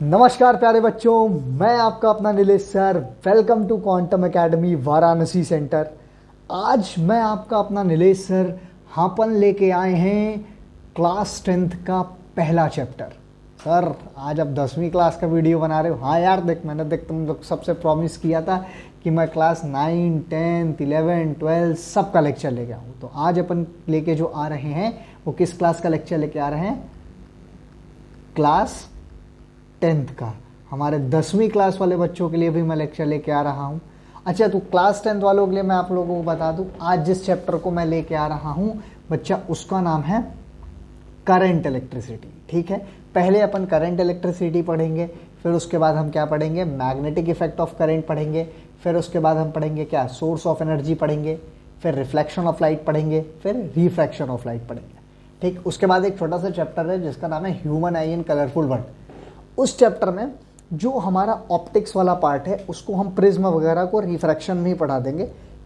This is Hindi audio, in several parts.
नमस्कार प्यारे बच्चों, मैं आपका अपना Nilesh sir. Welcome to Quantum Academy Varanasi centre. आज मैं आपका अपना नीलेश सर हापन लेके आए हैं क्लास 10th का पहला चैप्टर। सर आज आप 10वीं क्लास का वीडियो बना रहे हो? हाँ यार, मैंने तुम लोग सबसे प्रॉमिस किया था कि मैं क्लास 9, 10, 11, 12 सबका लेक्चर लेके आऊँ। तो आज अपन लेके जो आ रहे हैं वो किस क्लास का लेक्चर लेके आ रहे हैं? क्लास 10th का। हमारे 10वीं क्लास वाले बच्चों के लिए भी मैं लेक्चर लेके आ रहा हूँ। अच्छा, तो क्लास 10th वालों के लिए मैं आप लोगों को बता दूँ, आज जिस चैप्टर को मैं लेके आ रहा हूँ बच्चा, उसका नाम है करंट इलेक्ट्रिसिटी। ठीक है, पहले अपन करंट इलेक्ट्रिसिटी पढ़ेंगे, फिर उसके बाद हम क्या पढ़ेंगे? मैग्नेटिक इफेक्ट ऑफ करंट पढ़ेंगे, फिर उसके बाद हम पढ़ेंगे क्या? सोर्स ऑफ एनर्जी पढ़ेंगे, फिर रिफ्लेक्शन ऑफ लाइट पढ़ेंगे, फिर रिफ्रैक्शन ऑफ लाइट पढ़ेंगे। ठीक, उसके बाद एक छोटा सा चैप्टर है जिसका नाम है ह्यूमन आई इन कलरफुल वर्ल्ड। उस चैप्टर में जो हमारा ऑप्टिक्स वाला पार्ट है उसको हम प्रिज्म वगैरह को रिफ्रैक्शन में ही पढ़ा देंगे।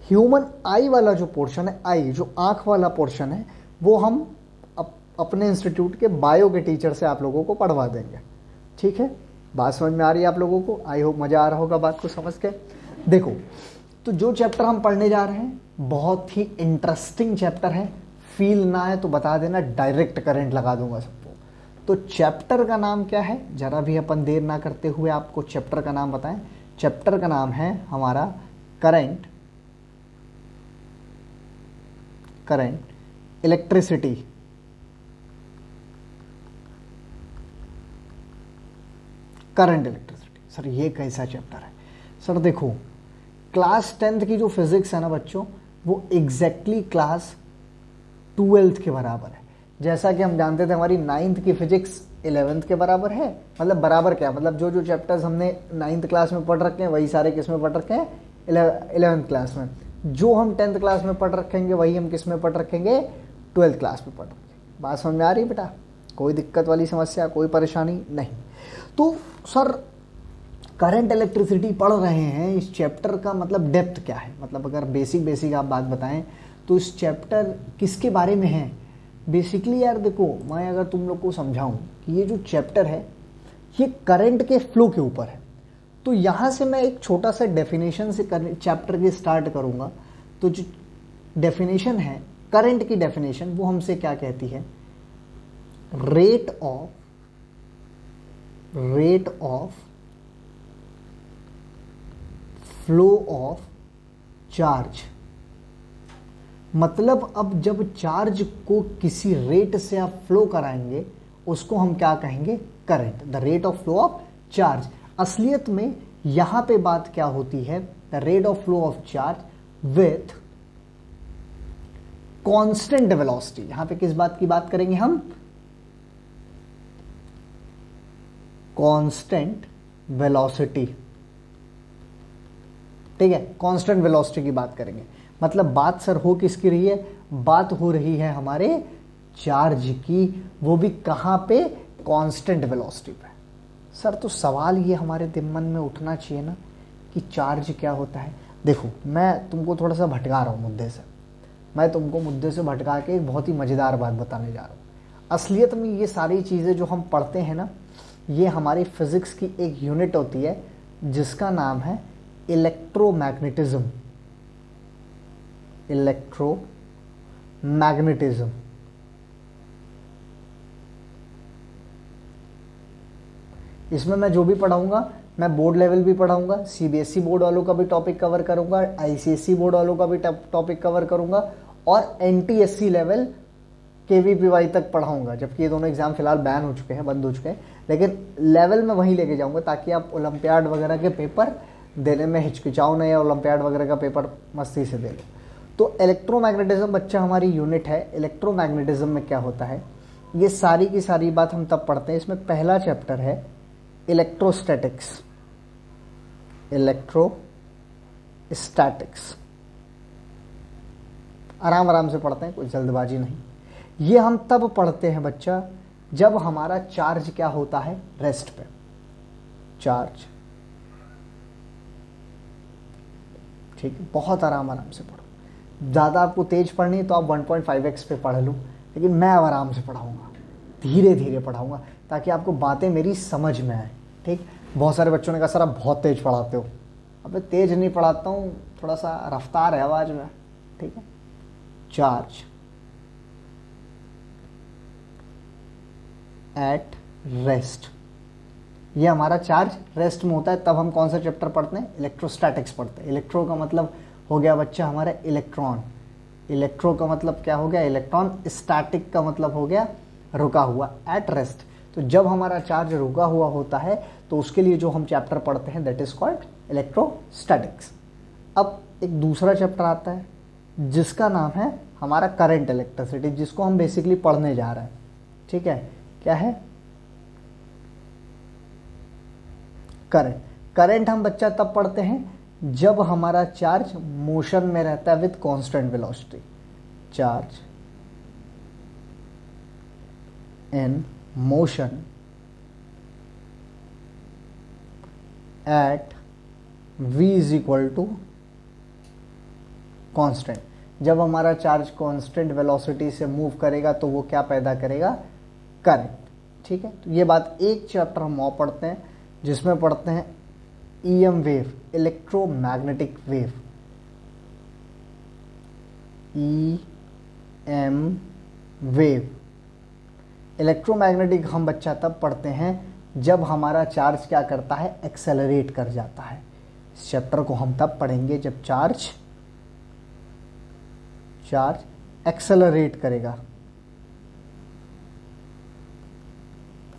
ह्यूमन आई वाला जो पोर्शन है, आई जो आँख वाला पोर्शन है, वो हम अपने इंस्टीट्यूट के बायो के टीचर से आप लोगों को पढ़वा देंगे। ठीक है, बात समझ में आ रही है आप लोगों को? आई होप मज़ा आ रहा होगा बात को समझ के। देखो, तो जो चैप्टर हम पढ़ने जा रहे हैं बहुत ही इंटरेस्टिंग चैप्टर है। फील ना है तो बता देना, डायरेक्ट करंट लगा दूंगा सबको। तो चैप्टर का नाम क्या है? जरा भी अपन देर ना करते हुए आपको चैप्टर का नाम बताएं। चैप्टर का नाम है हमारा current electricity. Current electricity. Sir ये कैसा चैप्टर है? सर देखो, क्लास 10th की जो फिजिक्स है ना बच्चों, वो एग्जैक्टली क्लास 12th के बराबर है। जैसा कि हम जानते थे हमारी 9th की फिजिक्स 11th के बराबर है। मतलब बराबर क्या, मतलब जो जो चैप्टर्स हमने 9th क्लास में पढ़ रखे हैं वही सारे किस में पढ़ रखे हैं? 11th क्लास में। जो हम 10th क्लास में पढ़ रखेंगे वही हम किस में पढ़ रखेंगे? 12th क्लास में पढ़ रखेंगे। बात समझ में आ रही है बेटा? कोई दिक्कत वाली समस्या, कोई परेशानी नहीं? तो सर करंट इलेक्ट्रिसिटी पढ़ रहे हैं, इस चैप्टर का मतलब डेप्थ क्या है? मतलब अगर बेसिक आप बात बताएं तो इस चैप्टर किसके बारे में है? बेसिकली यार देखो, मैं अगर तुम लोग को समझाऊं कि ये जो चैप्टर है ये करंट के फ्लो के ऊपर है, तो यहाँ से मैं एक छोटा सा डेफिनेशन से चैप्टर की स्टार्ट करूँगा। तो जो डेफिनेशन है करंट की डेफिनेशन, वो हमसे क्या कहती है? Rate of flow of charge. मतलब अब जब चार्ज को किसी रेट से आप फ्लो कराएंगे उसको हम क्या कहेंगे? Current. The rate of flow of charge. असलियत में यहां पे बात क्या होती है? The rate of flow of charge with constant velocity. यहां पे किस बात की बात करेंगे हम? Constant velocity. ठीक है, कांस्टेंट वेलोसिटी की बात करेंगे। मतलब बात सर हो किसकी रही है? बात हो रही है हमारे चार्ज की, वो भी कहां पे? कांस्टेंट वेलोसिटी पे। सर तो सवाल ये हमारे मन में उठना चाहिए ना कि चार्ज क्या होता है। देखो, मैं तुमको थोड़ा सा भटका रहा हूं मुद्दे से। मैं तुमको मुद्दे से भटका के एक बहुत ही मजेदार बात बताने जा रहा हूं। असलियत में ये सारी चीजें जो हम पढ़ते हैं ना, ये हमारी फिजिक्स की एक यूनिट होती है जिसका नाम है इलेक्ट्रोमैग्नेटिज्म। इलेक्ट्रोमैग्नेटिज्म। इसमें मैं जो भी पढ़ाऊंगा, मैं बोर्ड लेवल भी पढ़ाऊंगा, सीबीएसई बोर्ड वालों का भी टॉपिक कवर करूंगा, आईसीएसई बोर्ड वालों का भी टॉपिक कवर करूंगा, और एनटीएससी लेवल केवीपीवाई तक पढ़ाऊंगा। जबकि ये दोनों एग्जाम फिलहाल बैन हो चुके हैं, बंद हो चुके हैं, लेकिन लेवल में वहीं लेके जाऊंगा ताकि आप ओलंपियाड वगैरह के पेपर देने में हिचकिचाओ नहीं, या ओलंपियाड वगैरह का पेपर मस्ती से दे लो। तो इलेक्ट्रोमैग्नेटिज्म बच्चा हमारी यूनिट है। इलेक्ट्रोमैग्नेटिज्म में क्या होता है, ये सारी की सारी बात हम तब पढ़ते हैं। इसमें पहला चैप्टर है इलेक्ट्रोस्टैटिक्स। आराम आराम से पढ़ते हैं, कोई जल्दबाजी नहीं। ये हम तब पढ़ते हैं बच्चा जब हमारा चार्ज क्या होता है? रेस्ट पे। चार्ज, ठीक है, बहुत आराम से पढ़ो। ज़्यादा आपको तेज पढ़नी है तो आप 1.5x पे पढ़ लो, लेकिन मैं अब आराम से पढ़ाऊँगा, धीरे धीरे पढ़ाऊँगा ताकि आपको बातें मेरी समझ में आए। ठीक। बहुत सारे बच्चों ने कहा सर आप बहुत तेज पढ़ाते हो। अबे तेज नहीं पढ़ाता हूँ, थोड़ा सा रफ्तार है आवाज में, ठीक है। चार्ज एट रेस्ट, ये हमारा चार्ज रेस्ट में होता है। तब हम कौन सा चैप्टर पढ़ते हैं? इलेक्ट्रोस्टैटिक्स पढ़ते हैं। इलेक्ट्रो का मतलब हो गया बच्चा हमारा इलेक्ट्रॉन, इलेक्ट्रो का मतलब क्या हो गया? इलेक्ट्रॉन। स्टैटिक का मतलब हो गया रुका हुआ, एट रेस्ट। तो जब हमारा चार्ज रुका हुआ होता है तो उसके लिए जो हम चैप्टर पढ़ते हैं दैट इज कॉल्ड इलेक्ट्रोस्टैटिक्स। अब एक दूसरा चैप्टर आता है जिसका नाम है हमारा करंट इलेक्ट्रिसिटी, जिसको हम बेसिकली पढ़ने जा रहे हैं, ठीक है। क्या है? करंट। करंट हम बच्चा तब पढ़ते हैं जब हमारा चार्ज मोशन में रहता है with constant velocity. Charge in motion at v is equal to constant. जब हमारा चार्ज कांस्टेंट वेलोसिटी से मूव करेगा तो वो क्या पैदा करेगा? करंट, ठीक है। तो ये बात एक चैप्टर हम और पढ़ते हैं जिसमें पढ़ते हैं EM wave, electromagnetic wave. EM wave, electromagnetic हम बच्चा तब पढ़ते हैं जब हमारा चार्ज क्या करता है? एक्सेलरेट कर जाता है। इस चैप्टर को हम तब पढ़ेंगे जब चार्ज एक्सेलरेट करेगा,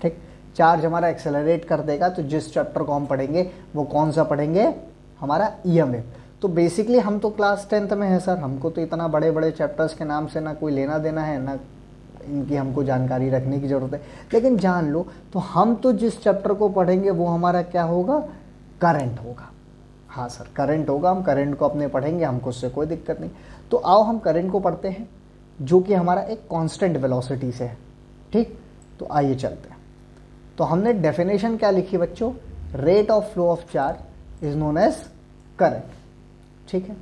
ठीक। चार्ज हमारा एक्सेलरेट कर देगा तो जिस चैप्टर को हम पढ़ेंगे वो कौन सा पढ़ेंगे? हमारा ईएम वेव। तो बेसिकली हम तो क्लास 10th में है सर, हमको तो इतना बड़े बड़े चैप्टर्स के नाम से ना कोई लेना देना है, ना इनकी हमको जानकारी रखने की ज़रूरत है। लेकिन जान लो तो हम तो जिस चैप्टर को पढ़ेंगे वो हमारा क्या होगा? करंट होगा। हाँ सर करंट होगा, हम करंट को अपने पढ़ेंगे, हमको उससे कोई दिक्कत नहीं। तो आओ हम करंट को पढ़ते हैं जो कि हमारा एक कांस्टेंट वेलोसिटी से है, ठीक। तो आइए चलते हैं। तो हमने डेफिनेशन क्या लिखी बच्चों? Rate of flow of charge is known as current, ठीक है।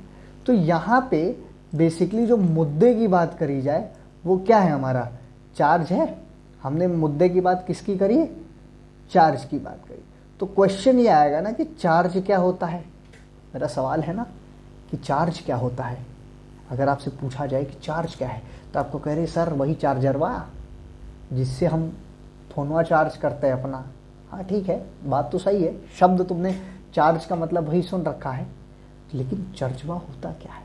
तो यहाँ पे बेसिकली जो मुद्दे की बात करी जाए वो क्या है? हमारा चार्ज है। हमने मुद्दे की बात किसकी करी? चार्ज की बात करी। तो क्वेश्चन ये आएगा ना कि चार्ज क्या होता है। मेरा सवाल है ना कि चार्ज क्या होता है। अगर आपसे पूछा जाए कि चार्ज क्या है तो आपको कह रहे सर वही चार्जरवा जिससे हम फोनवा चार्ज करते हैं अपना। हाँ ठीक है, बात तो सही है, शब्द तुमने चार्ज का मतलब वही सुन रखा है, लेकिन चार्जवा होता क्या है?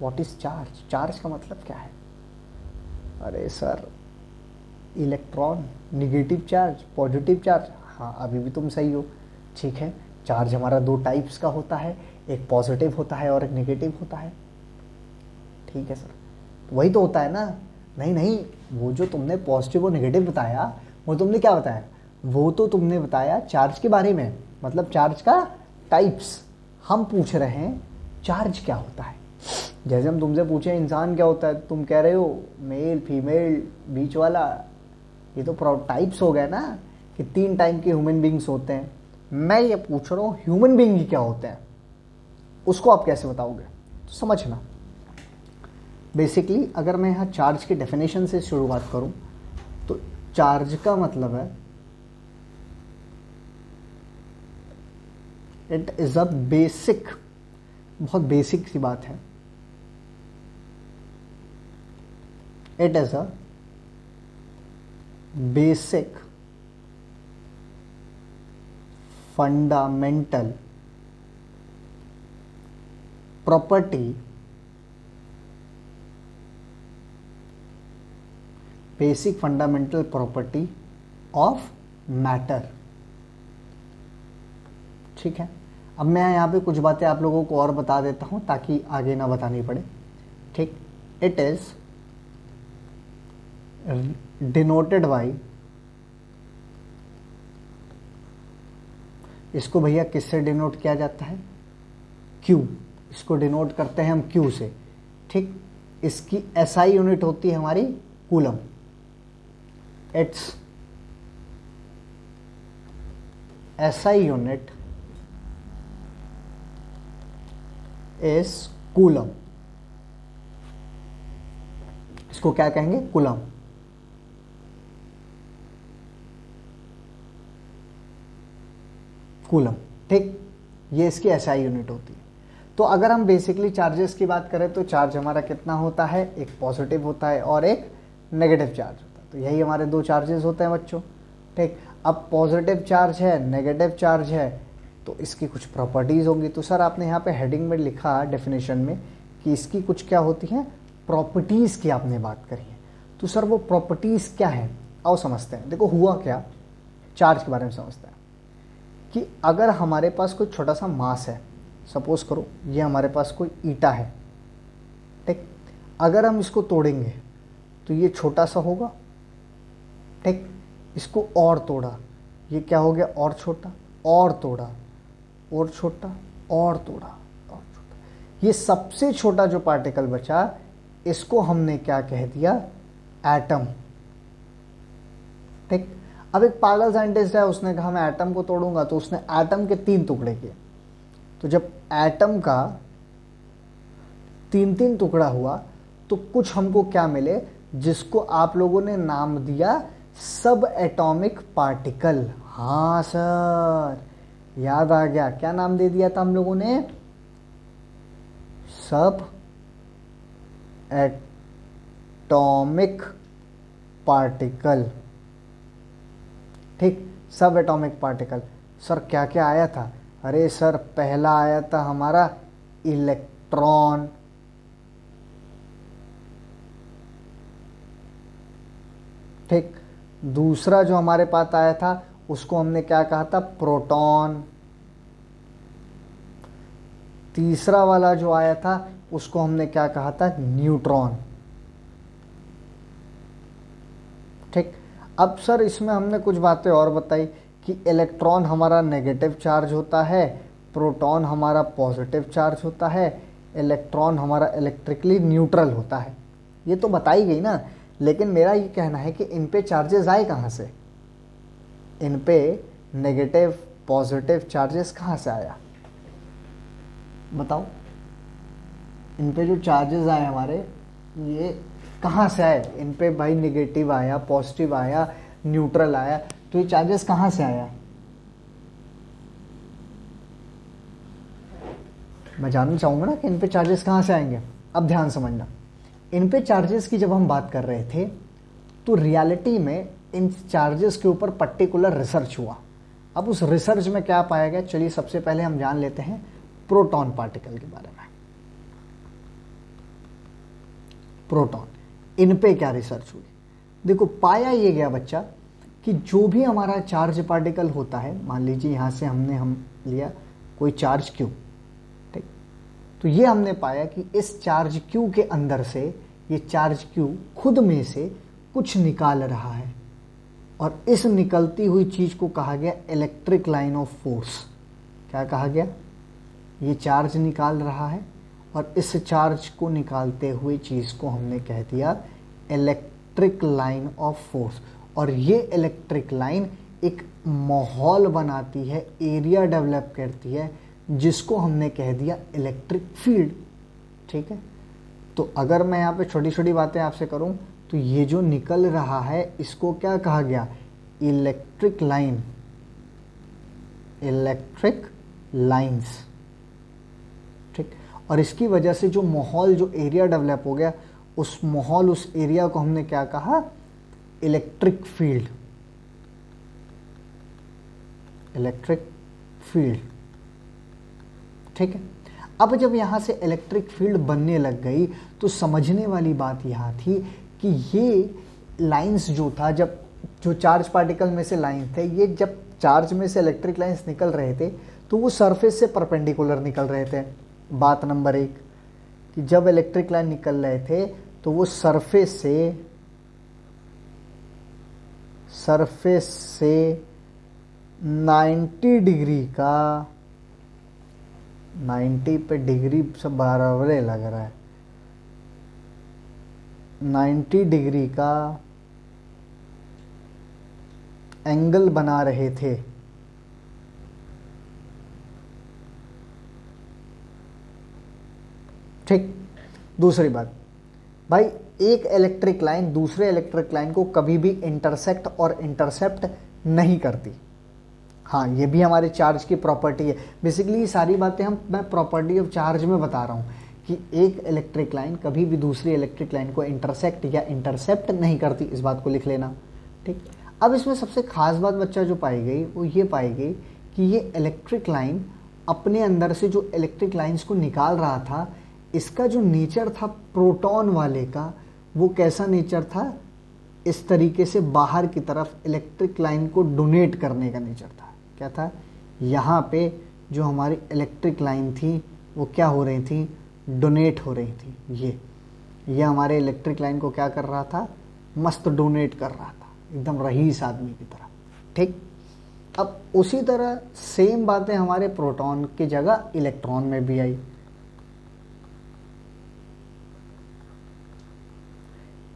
What is charge? चार्ज का मतलब क्या है? अरे sir electron, negative charge, positive charge. हाँ अभी भी तुम सही हो, ठीक है। चार्ज हमारा दो टाइप्स का होता है, एक पॉजिटिव होता है और एक नेगेटिव होता है, ठीक है सर। वही तो होता है ना? नहीं नहीं, वो जो तुमने पॉजिटिव और नेगेटिव बताया वो तुमने क्या बताया? वो तो तुमने बताया चार्ज के बारे में, मतलब चार्ज का टाइप्स। हम पूछ रहे हैं चार्ज क्या होता है। जैसे हम तुमसे पूछे इंसान क्या होता है, तुम कह रहे हो मेल फीमेल बीच वाला। ये तो टाइप्स हो गए ना कि 3 टाइप के ह्यूमन बींग्स होते हैं। मैं ये पूछ रहा हूँ ह्यूमन बींग ही क्या होते हैं, उसको आप कैसे बताओगे? तो समझना बेसिकली अगर मैं यहाँ चार्ज के डेफिनेशन से शुरुआत करूँ तो चार्ज का मतलब है इट इज अ बेसिक, बहुत बेसिक सी बात है, it is a basic fundamental property, basic fundamental property of matter, ठीक है। अब मैं यहाँ पे कुछ बातें आप लोगों को और बता देता हूँ ताकि आगे ना बतानी पड़े, ठीक। इट इज डिनोटेड बाई, इसको भैया किससे डिनोट किया जाता है? क्यू। इसको डिनोट करते हैं हम क्यू से, ठीक। इसकी एसआई यूनिट होती है हमारी coulomb. It's SI unit is coulomb. इसको क्या कहेंगे? कूलम। कूलम। ठीक, ये इसकी एसआई यूनिट होती है। तो अगर हम बेसिकली चार्जेस की बात करें तो चार्ज हमारा कितना होता है, एक पॉजिटिव होता है और एक नेगेटिव चार्ज होता है। तो यही हमारे दो चार्जेस होते हैं बच्चों। ठीक, अब पॉजिटिव चार्ज है, नेगेटिव चार्ज है, तो इसकी कुछ प्रॉपर्टीज़ होंगी। तो सर आपने यहाँ पे हेडिंग में लिखा डेफिनेशन में कि इसकी कुछ क्या होती हैं, प्रॉपर्टीज़ की आपने बात करी है। तो सर वो प्रॉपर्टीज़ क्या है, आओ समझते हैं। देखो हुआ क्या, चार्ज के बारे में समझते हैं कि अगर हमारे पास कोई छोटा सा मास है, सपोज करो ये हमारे पास कोई ईंटा है। ठीक, अगर हम इसको तोड़ेंगे तो ये छोटा सा होगा। ठीक, इसको और तोड़ा, ये क्या हो गया, और छोटा, और तोड़ा, और छोटा, और तोड़ा, और छोटा। ये सबसे छोटा जो पार्टिकल बचा इसको हमने क्या कह दिया, एटम। ठीक, अब एक पागल साइंटिस्ट है, उसने कहा मैं एटम को तोड़ूंगा, तो उसने एटम के 3 टुकड़े किए। तो जब एटम का 3-3 टुकड़ा हुआ तो कुछ हमको क्या मिले, जिसको आप लोगों ने नाम दिया सब एटॉमिक पार्टिकल। हाँ सर, याद आ गया, क्या नाम दे दिया था हम लोगों ने, सब एटॉमिक पार्टिकल। ठीक, सब एटॉमिक पार्टिकल। सर क्या क्या आया था, अरे सर पहला आया था हमारा इलेक्ट्रॉन, ठीक, दूसरा जो हमारे पास आया था उसको हमने क्या कहा था, प्रोटॉन। तीसरा वाला जो आया था उसको हमने क्या कहा था, न्यूट्रॉन। ठीक, अब सर इसमें हमने कुछ बातें और बताई कि इलेक्ट्रॉन हमारा नेगेटिव चार्ज होता है, प्रोटॉन हमारा पॉजिटिव चार्ज होता है, इलेक्ट्रॉन हमारा इलेक्ट्रिकली न्यूट्रल होता है। ये तो बताई गई ना, लेकिन मेरा ये कहना है कि इन पे चार्जेस आए कहाँ से, इन पे नेगेटिव पॉजिटिव चार्जेस कहाँ से आया, बताओ। इन पे जो चार्जेस आए हमारे, ये कहाँ से आए, इन पे भाई नेगेटिव आया, पॉजिटिव आया, न्यूट्रल आया, तो ये चार्जेस कहाँ से आया, मैं जानना चाहूँगा ना कि इन पे चार्जेस कहाँ से आएंगे। अब ध्यान समझना, इन पे चार्जेस की जब हम बात कर रहे थे तो रियलिटी में इन चार्जेस के ऊपर पर्टिकुलर रिसर्च हुआ। अब उस रिसर्च में क्या पाया गया, चलिए सबसे पहले हम जान लेते हैं प्रोटॉन पार्टिकल के बारे में। प्रोटॉन, इन पे क्या रिसर्च हुई, देखो पाया ये गया बच्चा कि जो भी हमारा चार्ज पार्टिकल होता है, मान लीजिए यहाँ से हम लिया कोई चार्ज क्यू, ठीक, तो ये हमने पाया कि इस चार्ज क्यू के अंदर से ये चार्ज क्यू खुद में से कुछ निकाल रहा है, और इस निकलती हुई चीज को कहा गया इलेक्ट्रिक लाइन ऑफ फोर्स। क्या कहा गया, ये चार्ज निकाल रहा है और इस चार्ज को निकालते हुए चीज को हमने कह दिया इलेक्ट्रिक लाइन ऑफ फोर्स। और ये इलेक्ट्रिक लाइन एक माहौल बनाती है, एरिया डेवलप करती है, जिसको हमने कह दिया इलेक्ट्रिक फील्ड। ठीक है, तो अगर मैं यहाँ पे छोटी छोटी बातें आपसे करूँ तो ये जो निकल रहा है इसको क्या कहा गया, इलेक्ट्रिक लाइन, इलेक्ट्रिक लाइंस। ठीक, और इसकी वजह से जो माहौल, जो एरिया डेवलप हो गया, उस माहौल, उस एरिया को हमने क्या कहा, इलेक्ट्रिक फील्ड, इलेक्ट्रिक फील्ड। ठीक है, अब जब यहां से इलेक्ट्रिक फील्ड बनने लग गई तो समझने वाली बात यहां थी कि ये लाइंस जो था, जब जो चार्ज पार्टिकल में से लाइंस थे, ये जब चार्ज में से इलेक्ट्रिक लाइंस निकल रहे थे तो वो सरफेस से परपेंडिकुलर निकल रहे थे। बात नंबर 1 कि जब इलेक्ट्रिक लाइन निकल रहे थे तो वो सरफेस से 90 डिग्री का, 90 पे डिग्री सब बराबर लग रहा है, 90 डिग्री का एंगल बना रहे थे। ठीक, दूसरी बात भाई, एक इलेक्ट्रिक लाइन दूसरे इलेक्ट्रिक लाइन को कभी भी इंटरसेक्ट और इंटरसेप्ट नहीं करती। हाँ, ये भी हमारे चार्ज की प्रॉपर्टी है। बेसिकली ये सारी बातें मैं प्रॉपर्टी ऑफ चार्ज में बता रहा हूँ कि एक इलेक्ट्रिक लाइन कभी भी दूसरी इलेक्ट्रिक लाइन को इंटरसेक्ट या इंटरसेप्ट नहीं करती, इस बात को लिख लेना। ठीक, अब इसमें सबसे खास बात बच्चा जो पाई गई वो ये पाई गई कि ये इलेक्ट्रिक लाइन अपने अंदर से जो इलेक्ट्रिक लाइंस को निकाल रहा था, इसका जो नेचर था प्रोटॉन वाले का, वो कैसा नेचर था, इस तरीके से बाहर की तरफ इलेक्ट्रिक लाइन को डोनेट करने का नेचर था। क्या था, यहाँ पे जो हमारी इलेक्ट्रिक लाइन थी वो क्या हो रही थी, डोनेट हो रही थी। ये हमारे इलेक्ट्रिक लाइन को क्या कर रहा था, मस्त डोनेट कर रहा था, एकदम रईस आदमी की तरह। ठीक, अब उसी तरह सेम बातें हमारे प्रोटॉन की जगह इलेक्ट्रॉन में भी आई।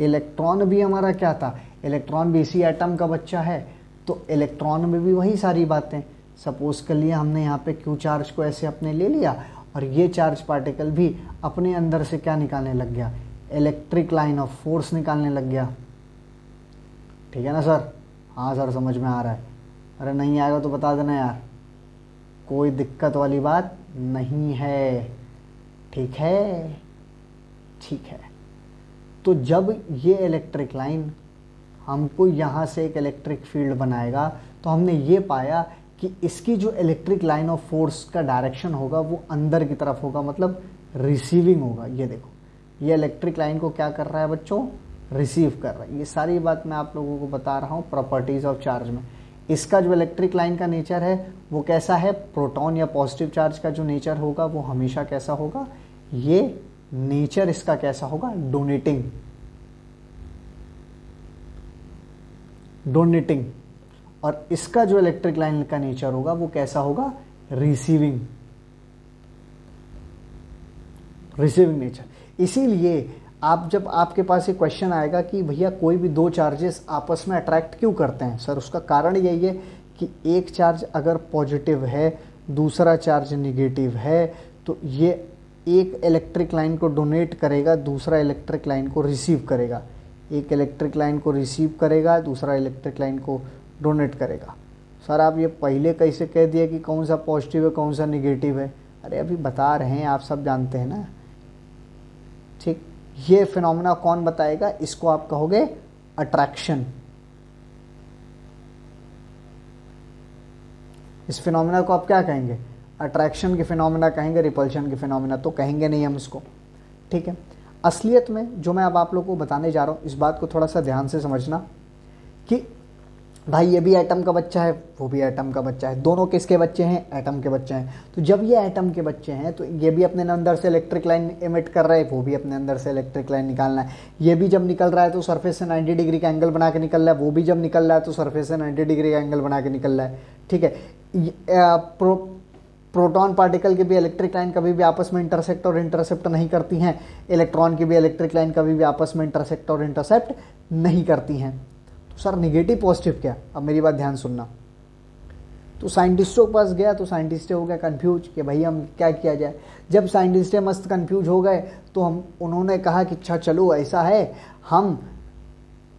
इलेक्ट्रॉन भी हमारा क्या था, इलेक्ट्रॉन भी इसी एटम का बच्चा है, तो इलेक्ट्रॉन में भी वही सारी बातें। सपोज कर लिया हमने यहाँ पे क्यू चार्ज को ऐसे अपने ले लिया और ये चार्ज पार्टिकल भी अपने अंदर से क्या निकालने लग गया, इलेक्ट्रिक लाइन ऑफ फोर्स निकालने लग गया। ठीक है ना सर? हाँ सर, समझ में आ रहा है। अरे नहीं आएगा तो बता देना यार, कोई दिक्कत वाली बात नहीं है। ठीक है, ठीक है। तो जब ये इलेक्ट्रिक लाइन हमको यहाँ से एक इलेक्ट्रिक फील्ड बनाएगा, तो हमने ये पाया कि इसकी जो इलेक्ट्रिक लाइन ऑफ फोर्स का डायरेक्शन होगा वो अंदर की तरफ होगा, मतलब रिसीविंग होगा। ये देखो, ये इलेक्ट्रिक लाइन को क्या कर रहा है बच्चों, रिसीव कर रहा है। ये सारी बात मैं आप लोगों को बता रहा हूँ प्रॉपर्टीज ऑफ चार्ज में। इसका जो इलेक्ट्रिक लाइन का नेचर है वो कैसा है, प्रोटॉन या पॉजिटिव चार्ज का जो नेचर होगा वो हमेशा कैसा होगा, ये नेचर इसका कैसा होगा, डोनेटिंग। और इसका जो इलेक्ट्रिक लाइन का नेचर होगा वो कैसा होगा, रिसीविंग नेचर। इसीलिए आप जब आपके पास ये क्वेश्चन आएगा कि भैया कोई भी दो चार्जेस आपस में अट्रैक्ट क्यों करते हैं, सर उसका कारण यही है कि एक चार्ज अगर पॉजिटिव है, दूसरा चार्ज निगेटिव है, तो ये एक इलेक्ट्रिक लाइन को डोनेट करेगा, दूसरा इलेक्ट्रिक लाइन को रिसीव करेगा। एक इलेक्ट्रिक लाइन को रिसीव करेगा, दूसरा इलेक्ट्रिक लाइन को डोनेट करेगा। सर आप ये पहले कैसे कह दिया कि कौन सा पॉजिटिव है कौन सा निगेटिव है? अरे अभी बता रहे हैं, आप सब जानते हैं ना। ठीक, ये फिनोमेना कौन बताएगा, इसको आप कहोगे अट्रैक्शन। इस फिनोमेना को आप क्या कहेंगे, अट्रैक्शन के फिनोमेना कहेंगे, रिपल्शन के फिनोमेना तो कहेंगे नहीं हम इसको। ठीक है, असलियत में जो मैं अब आप लोगों को बताने जा रहा हूं, इस बात को थोड़ा सा ध्यान से समझना कि भाई ये भी एटम का बच्चा है, वो भी एटम का बच्चा है, दोनों किसके बच्चे हैं, एटम के बच्चे हैं। तो जब ये एटम के बच्चे हैं तो ये भी अपने अंदर से इलेक्ट्रिक लाइन इमिट कर रहा है, वो भी अपने अंदर से इलेक्ट्रिक लाइन निकालना है। ये भी जब निकल रहा है तो सरफेस से 90 डिग्री का एंगल बना के निकल रहा है, वो भी जब निकल रहा है तो सरफेस से 90 डिग्री का एंगल बना के निकल रहा है। ठीक है, प्रोटॉन पार्टिकल की भी इलेक्ट्रिक लाइन कभी भी आपस में इंटरसेक्ट और इंटरसेप्ट नहीं करती हैं, इलेक्ट्रॉन की भी इलेक्ट्रिक लाइन कभी भी आपस में इंटरसेक्ट और इंटरसेप्ट नहीं करती हैं। तो सर निगेटिव पॉजिटिव क्या, अब मेरी बात ध्यान सुनना। तो साइंटिस्टों के पास गया तो साइंटिस्ट हो गया कंफ्यूज कि भाई हम क्या किया जाए। जब साइंटिस्ट मस्त कंफ्यूज हो गए तो उन्होंने कहा कि अच्छा चलो ऐसा है, हम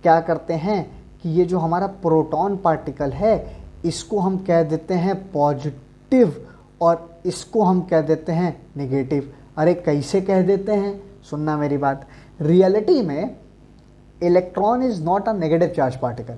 क्या करते हैं कि ये जो हमारा प्रोटॉन पार्टिकल है इसको हम कह देते हैं पॉजिटिव और इसको हम कह देते हैं नेगेटिव। अरे कैसे कह देते हैं, सुनना मेरी बात। रियलिटी में electron is not a negative charge particle,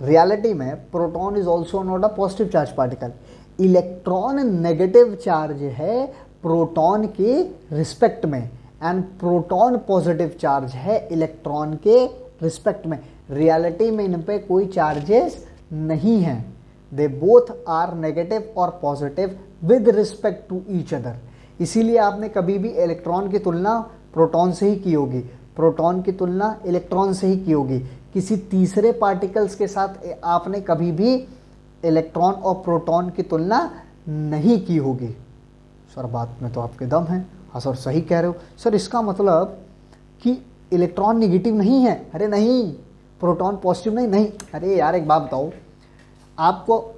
reality में proton is also not a positive charge particle. Electron negative charge है प्रोटॉन के रिस्पेक्ट में एंड प्रोटॉन पॉजिटिव चार्ज है इलेक्ट्रॉन के रिस्पेक्ट में। रियलिटी में इन पे कोई चार्जेस नहीं है, दे बोथ आर नेगेटिव और positive with respect to each other. इसीलिए आपने कभी भी इलेक्ट्रॉन की तुलना प्रोटॉन से ही की होगी, प्रोटॉन की तुलना इलेक्ट्रॉन से ही की होगी। किसी तीसरे पार्टिकल्स के साथ आपने कभी भी इलेक्ट्रॉन और प्रोटॉन की तुलना नहीं की होगी। सर बात में तो आपके दम है। हाँ सर सही कह रहे हो। सर इसका मतलब कि इलेक्ट्रॉन निगेटिव नहीं है? अरे नहीं, प्रोटॉन पॉजिटिव नहीं। अरे यार एक बात बताओ, आपको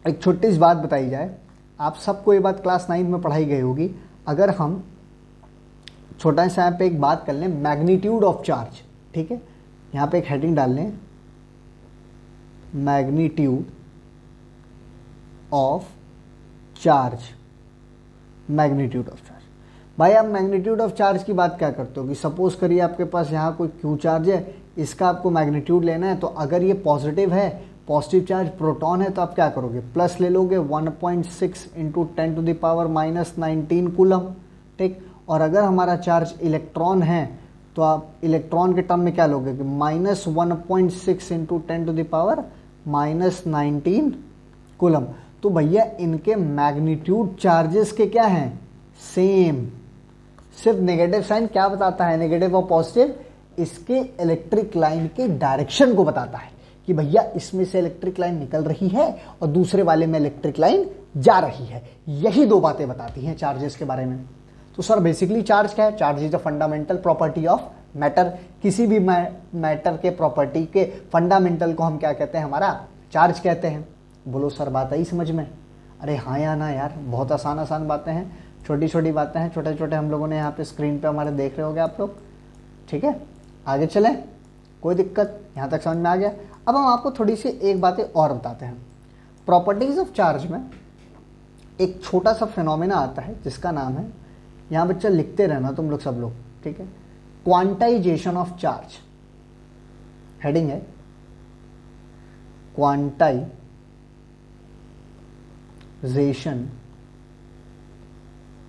एक छोटी सी बात बताई जाए, आप सबको ये बात क्लास 9 में पढ़ाई गई होगी। अगर हम छोटा सा यहाँ पे एक बात कर लें, मैग्नीट्यूड ऑफ चार्ज, ठीक है, यहाँ पे एक हेडिंग डाल लें, magnitude of charge, magnitude of charge. भाई आप मैग्नीट्यूड ऑफ चार्ज की बात क्या करते हो कि सपोज करिए आपके पास यहाँ कोई क्यू चार्ज है, इसका आपको मैग्नीट्यूड लेना है, तो अगर ये पॉजिटिव है, पॉजिटिव चार्ज प्रोटॉन है, तो आप क्या करोगे, प्लस ले लोगे 1.6 इंटू 10⁻⁻19 कूलम, ठीक। और अगर हमारा चार्ज इलेक्ट्रॉन है तो आप इलेक्ट्रॉन के टर्म में क्या लोगे कि -1.6 इंटू 10⁻⁻19 कूलम। तो भैया इनके मैग्नीट्यूड चार्जेस के क्या हैं, सेम। सिर्फ नेगेटिव साइन क्या बताता है, नेगेटिव और पॉजिटिव, इसके इलेक्ट्रिक लाइन के डायरेक्शन को बताता है कि भैया इसमें से इलेक्ट्रिक लाइन निकल रही है और दूसरे वाले में इलेक्ट्रिक लाइन जा रही है। यही दो बातें बताती हैं चार्जेस के बारे में। तो सर बेसिकली चार्ज क्या है, charge is a fundamental property of matter. किसी भी मैटर के प्रॉपर्टी के फंडामेंटल को हम क्या कहते हैं, हमारा चार्ज कहते हैं। बोलो सर बात आई समझ में? अरे हाँ या ना यार, बहुत आसान आसान बातें हैं, छोटी छोटी बातें हैं, छोटे छोटे हम लोगों ने यहाँ पे स्क्रीन पे हमारे देख रहे होगे आप लोग। ठीक है, आगे चलें, कोई दिक्कत, यहाँ तक समझ में आ गया। अब हम आपको थोड़ी सी एक बातें और बताते हैं। प्रॉपर्टीज ऑफ चार्ज में एक छोटा सा फिनोमेना आता है जिसका नाम है, यहाँ बच्चा लिखते रहना तुम लोग सब लोग, ठीक है, क्वांटाइजेशन ऑफ चार्ज। हेडिंग है क्वांटाइजेशन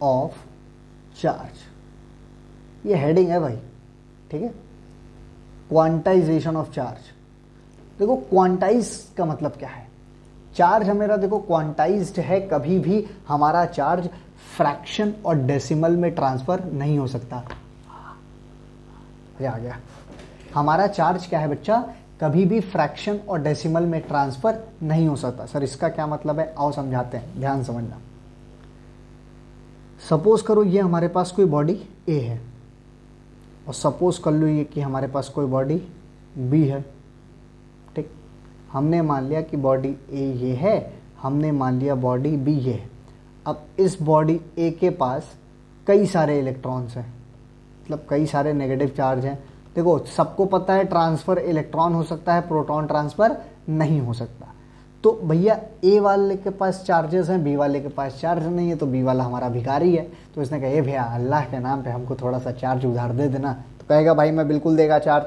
ऑफ चार्ज, ये हेडिंग है भाई, ठीक है, क्वांटाइजेशन ऑफ चार्ज। देखो क्वांटाइज का मतलब क्या है, चार्ज हमारा देखो क्वांटाइज्ड है, कभी भी हमारा चार्ज फ्रैक्शन और डेसिमल में ट्रांसफर नहीं हो सकता। आ गया, हमारा चार्ज क्या है बच्चा, कभी भी फ्रैक्शन और डेसिमल में ट्रांसफर नहीं हो सकता। सर इसका क्या मतलब है, आओ समझाते हैं, ध्यान समझना। सपोज करो ये हमारे पास कोई बॉडी ए है और सपोज कर लो ये कि हमारे पास कोई बॉडी बी है, ठीक। हमने मान लिया कि बॉडी ए ये है, हमने मान लिया बॉडी बी ये है। अब इस बॉडी ए के पास कई सारे इलेक्ट्रॉन्स हैं, मतलब कई सारे नेगेटिव चार्ज हैं। देखो सबको पता है ट्रांसफ़र इलेक्ट्रॉन हो सकता है, प्रोटॉन ट्रांसफ़र नहीं हो सकता। तो भैया ए वाले के पास चार्जेस हैं, बी वाले के पास चार्ज नहीं है, तो बी वाला हमारा भिखारी है। तो इसने कहा ए भैया अल्लाह के नाम पे हमको थोड़ा सा चार्ज उधार दे देना। तो कहेगा भाई मैं बिल्कुल देगा चार्ज,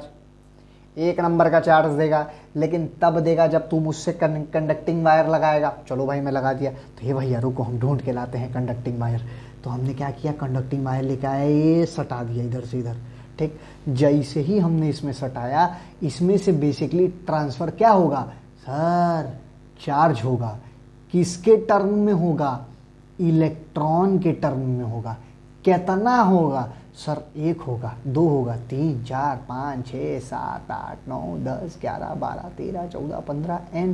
एक नंबर का चार्ज देगा, लेकिन तब देगा जब तू मुझसे कंडक्टिंग वायर लगाएगा। चलो भाई मैं लगा दिया, तो ये भैया रुको हम ढूंढ के लाते हैं कंडक्टिंग वायर। तो हमने क्या किया, कंडक्टिंग वायर लेके आए, ये सटा दिया इधर से इधर, ठीक। जैसे ही हमने इसमें सटाया, इसमें से बेसिकली ट्रांसफ़र क्या होगा सर, चार्ज होगा। किसके टर्म में होगा, इलेक्ट्रॉन के टर्म में होगा। कितना होगा सर, 1 होगा, 2 होगा, 3 4 5 6 7 8 9 10 11 12 13 14 15 n।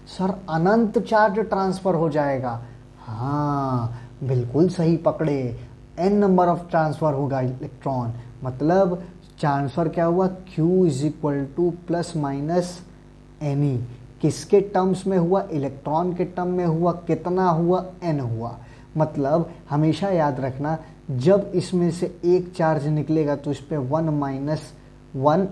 सर अनंत चार्ज ट्रांसफ़र हो जाएगा। हाँ बिल्कुल सही पकड़े, n नंबर ऑफ ट्रांसफ़र होगा इलेक्ट्रॉन। मतलब ट्रांसफ़र क्या हुआ, Q = ± NE। किसके टर्म्स में हुआ, इलेक्ट्रॉन के टर्म में हुआ। कितना हुआ, n हुआ। मतलब हमेशा याद रखना, जब इसमें से एक चार्ज निकलेगा तो इस पे 1 - 1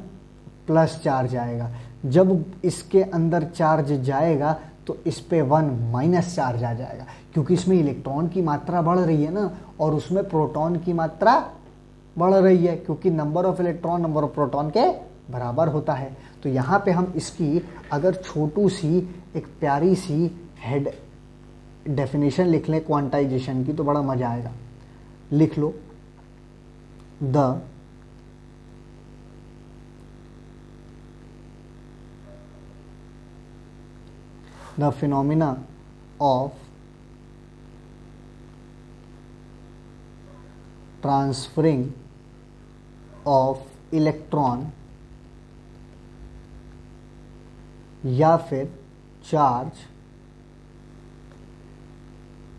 प्लस चार्ज आएगा। जब इसके अंदर चार्ज जाएगा तो इस पे 1 माइनस चार्ज आ जाएगा, क्योंकि इसमें इलेक्ट्रॉन की मात्रा बढ़ रही है ना, और उसमें प्रोटॉन की मात्रा बढ़ रही है, क्योंकि number of electron number of proton के बराबर होता है। तो यहाँ पे हम इसकी अगर छोटू सी एक प्यारी सी हेड डेफिनेशन लिख लें क्वांटाइजेशन की, तो बड़ा मजा आएगा। लिख लो, the phenomena of transferring of electron या फिर charge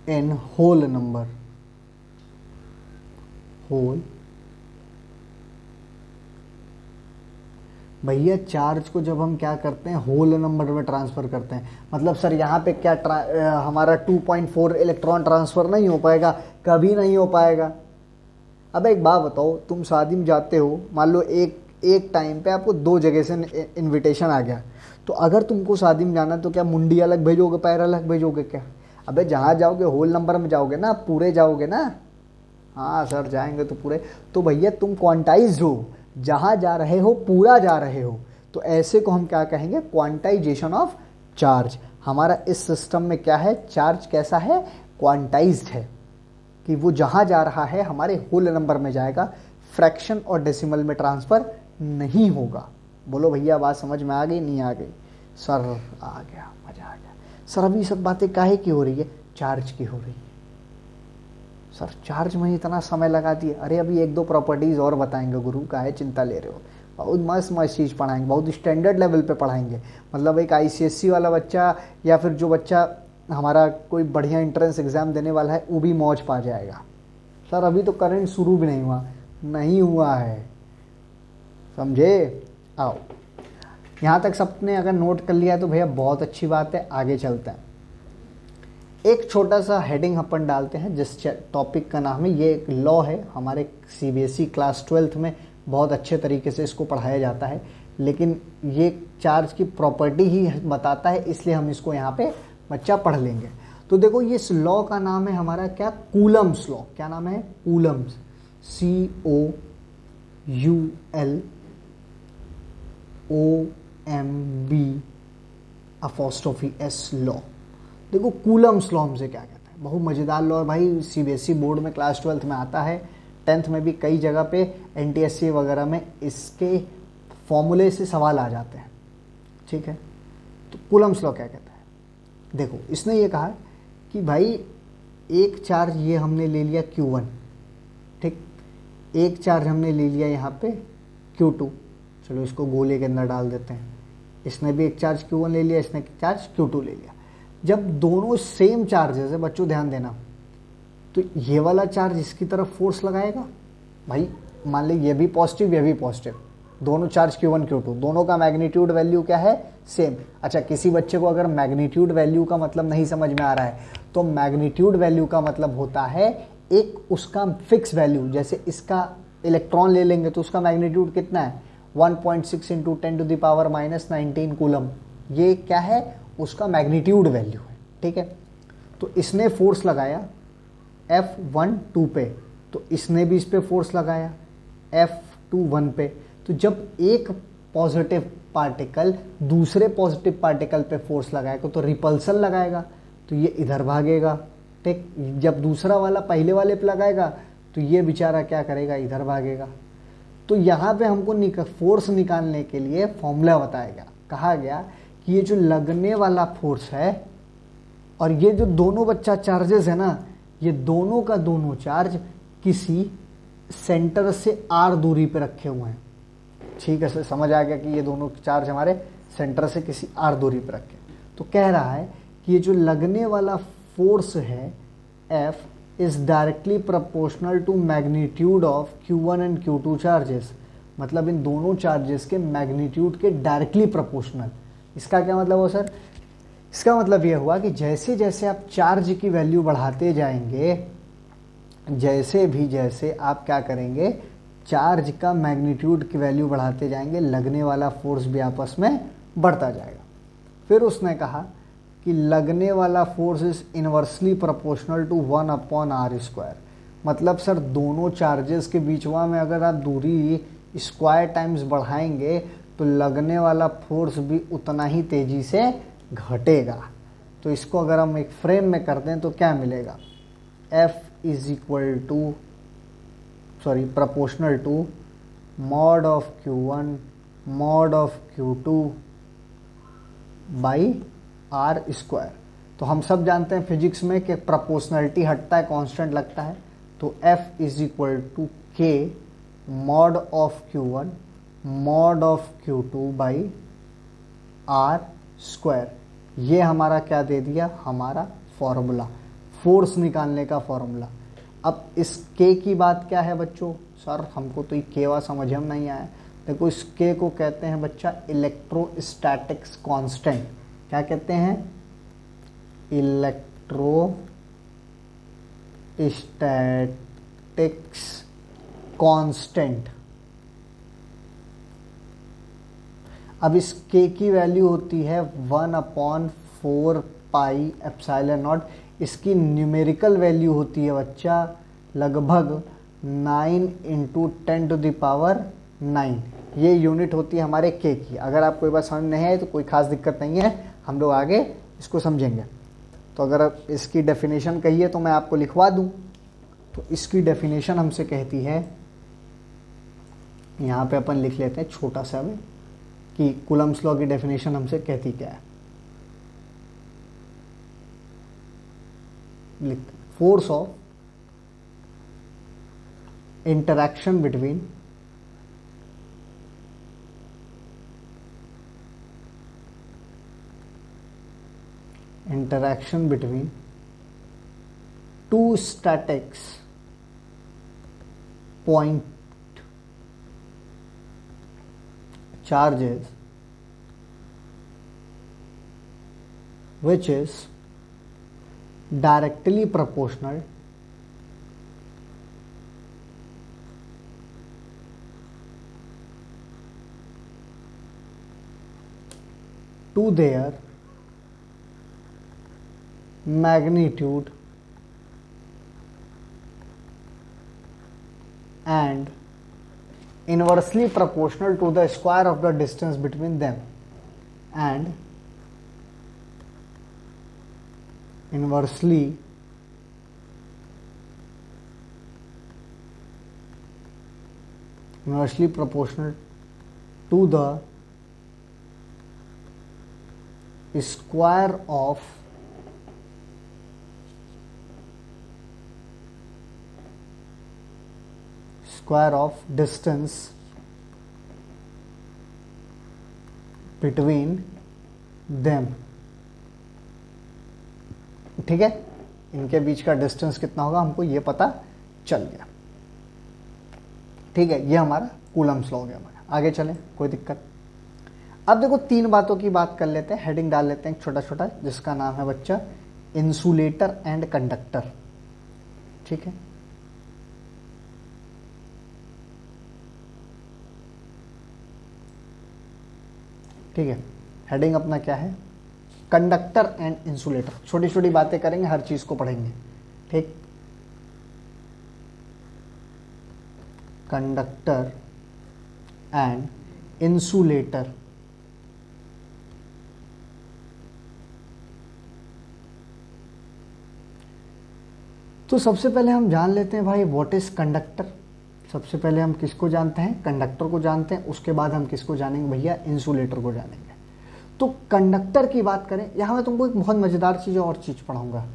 in whole number, whole. भैया चार्ज को जब हम क्या करते हैं, होल नंबर में ट्रांसफ़र करते हैं। मतलब सर यहाँ पे क्या हमारा 2.4 इलेक्ट्रॉन ट्रांसफ़र नहीं हो पाएगा, कभी नहीं हो पाएगा। अब एक बात बताओ, तुम शादी में जाते हो, मान लो एक टाइम पे आपको 2 जगह से इनविटेशन आ गया, तो अगर तुमको शादी में जाना तो क्या मुंडी अलग भेजोगे, पैर अलग भेजोगे क्या? अबे जहाँ जाओगे होल नंबर में जाओगे ना, पूरे जाओगे ना। हाँ सर जाएंगे तो पूरे। तो भैया तुम क्वांटाइज हो, जहाँ जा रहे हो पूरा जा रहे हो, तो ऐसे को हम क्या कहेंगे, क्वांटाइजेशन ऑफ चार्ज। हमारा इस सिस्टम में क्या है, चार्ज कैसा है, क्वांटाइज्ड है, कि वो जहाँ जा रहा है हमारे होल नंबर में जाएगा, फ्रैक्शन और डेसिमल में ट्रांसफ़र नहीं होगा। बोलो भैया बात समझ में आ गई, नहीं आ गई? सर आ गया, मज़ा आ गया। सर अभी सब बातें काहे की हो रही है, चार्ज की हो रही है। सर चार्ज में इतना समय लगा दिया, अरे अभी एक दो प्रॉपर्टीज़ और बताएंगे गुरु, काहे चिंता ले रहे हो। बहुत मस्त मस्त चीज़ पढ़ाएंगे, बहुत स्टैंडर्ड लेवल पे पढ़ाएंगे। मतलब एक ICSE वाला बच्चा या फिर जो बच्चा हमारा कोई बढ़िया एंट्रेंस एग्ज़ाम देने वाला है वो भी मौज पा जाएगा। सर अभी तो करंट शुरू भी नहीं हुआ है, समझे? आओ, यहाँ तक सबने अगर नोट कर लिया तो भैया बहुत अच्छी बात है, आगे चलते हैं। एक छोटा सा हेडिंग अपन डालते हैं जिस टॉपिक का नाम है, ये एक लॉ है, हमारे CBSE क्लास 12th में बहुत अच्छे तरीके से इसको पढ़ाया जाता है, लेकिन ये चार्ज की प्रॉपर्टी ही बताता है, इसलिए हम इसको यहाँ पे बच्चा पढ़ लेंगे। तो देखो ये इस लॉ का नाम है हमारा क्या, कूलम्स लॉ। क्या नाम है, कूलम्स, COULOMBS लॉ। देखो कूलम्स लॉ हमसे क्या कहता है, बहुत मज़ेदार लॉ है भाई, CBSE बोर्ड में क्लास 12th में आता है, 10th में भी कई जगह पे NTSC वगैरह में इसके फॉर्मूले से सवाल आ जाते हैं, ठीक है। तो कूलम्स लॉ क्या कहता है, देखो इसने ये कहा कि भाई एक चार्ज ये हमने ले लिया Q1, ठीक, एक चार्ज हमने ले लिया यहाँ पे Q2, चलो इसको गोले के अंदर डाल देते हैं। इसने भी एक चार्ज Q1 ले लिया, इसने एक चार्ज Q2 ले लिया। जब दोनों सेम चार्जेस है बच्चों, ध्यान देना, तो ये वाला चार्ज इसकी तरफ फोर्स लगाएगा। भाई मान ली ये भी पॉजिटिव ये भी पॉजिटिव, दोनों चार्ज Q1 Q2, दोनों का मैग्नीट्यूड वैल्यू क्या है, सेम। अच्छा किसी बच्चे को अगर मैग्नीट्यूड वैल्यू का मतलब नहीं समझ में आ रहा है, तो मैग्नीट्यूड वैल्यू का मतलब होता है एक उसका फिक्स वैल्यू, जैसे इसका इलेक्ट्रॉन ले लेंगे तो उसका मैग्नीट्यूड कितना है, 1.6 × 10⁻⁻19 कूलम। ये क्या है, उसका मैग्नीट्यूड वैल्यू है, ठीक है। तो इसने फोर्स लगाया F12 पे, तो इसने भी इस पे फोर्स लगाया F21 पे। तो जब एक पॉजिटिव पार्टिकल दूसरे पॉजिटिव पार्टिकल पे फोर्स लगाएगा तो रिपल्सन लगाएगा, तो ये इधर भागेगा, ठीक। जब दूसरा वाला पहले वाले पे लगाएगा तो ये बेचारा क्या करेगा, इधर भागेगा। तो यहाँ पे हमको फोर्स निकालने के लिए फॉर्मूला बताया गया, कहा गया कि ये जो लगने वाला फोर्स है और ये जो दोनों बच्चा चार्जेस है ना, ये दोनों का दोनों चार्ज किसी सेंटर से r दूरी पे रखे हुए हैं, ठीक है। समझ आ गया कि ये दोनों चार्ज हमारे सेंटर से किसी r दूरी पे रखे। तो कह रहा है कि ये जो लगने वाला फोर्स है F is directly proportional to magnitude of Q1 and Q2 charges, मतलब इन दोनों चार्जेस के मैग्नीट्यूड के डायरेक्टली प्रोपोर्शनल। इसका क्या मतलब हो सर, इसका मतलब यह हुआ कि जैसे जैसे आप चार्ज की वैल्यू बढ़ाते जाएंगे, जैसे आप क्या करेंगे, चार्ज का मैग्नीट्यूड की वैल्यू बढ़ाते जाएंगे, लगने वाला फोर्स भी आपस में बढ़ता जाएगा। फिर उसने कहा कि लगने वाला force is inversely proportional to 1/r²। मतलब सर दोनों चार्जेस के बीच में अगर आप दूरी स्क्वायर टाइम्स बढ़ाएंगे तो लगने वाला फोर्स भी उतना ही तेजी से घटेगा। तो इसको अगर हम एक फ्रेम में कर दें तो क्या मिलेगा, F is equal to proportional to mod of Q1 mod of Q2 by r²। तो हम सब जानते हैं फिजिक्स में कि प्रोपोर्शनलिटी हटता है, कांस्टेंट लगता है। तो F is equal to K mod of Q1 mod of Q2 by r²। ये हमारा क्या दे दिया, हमारा फॉर्मूला, फोर्स निकालने का फॉर्मूला। अब इस K की बात क्या है बच्चों, सर हमको तो ये K समझ में नहीं आया। देखो इस K को कहते हैं बच्चा इलेक्ट्रोस्टैटिक्स कांस्टेंट। क्या कहते हैं, इलेक्ट्रोस्टैटिक्स कांस्टेंट। अब इस K की वैल्यू होती है 1/4 पाई एप्सिलॉन नॉट इसकी न्यूमेरिकल वैल्यू होती है बच्चा लगभग 9 × 10⁻⁹। ये यूनिट होती है हमारे के की। अगर आपको ये बात समझ नहीं आए तो कोई खास दिक्कत नहीं है, हम लोग आगे इसको समझेंगे। तो अगर आप इसकी डेफिनेशन कहिए तो मैं आपको लिखवा दूं। तो इसकी डेफिनेशन हमसे कहती है, यहाँ पे अपन लिख लेते हैं छोटा सा में कि कूलम्स लॉ की डेफिनेशन हमसे कहती क्या है। लिखते force of interaction between two statics point charges which is directly proportional to their magnitude and inversely proportional to the square of the distance between them, and inversely proportional to the square of distance between them। ठीक है, इनके बीच का डिस्टेंस कितना होगा हमको ये पता चल गया। ठीक है, ये हमारा कूलम्स लॉ हो गया हमारा। आगे चलें, कोई दिक्कत। अब देखो 3 बातों की बात कर लेते हैं, हेडिंग डाल लेते हैं छोटा छोटा, जिसका नाम है बच्चा इंसुलेटर एंड कंडक्टर। ठीक है, ठीक है, हेडिंग अपना क्या है, कंडक्टर एंड इंसुलेटर। छोटी छोटी बातें करेंगे, हर चीज को पढ़ेंगे। ठीक, कंडक्टर एंड इंसुलेटर। तो सबसे पहले हम जान लेते हैं भाई व्हाट इज कंडक्टर। सबसे पहले हम किसको जानते हैं, कंडक्टर को जानते हैं। उसके बाद हम किसको जानेंगे भैया, इंसुलेटर को जानेंगे। तो कंडक्टर की बात करें, यहां मैं तुमको एक बहुत मजेदार चीज और चीज पढ़ाऊंगा।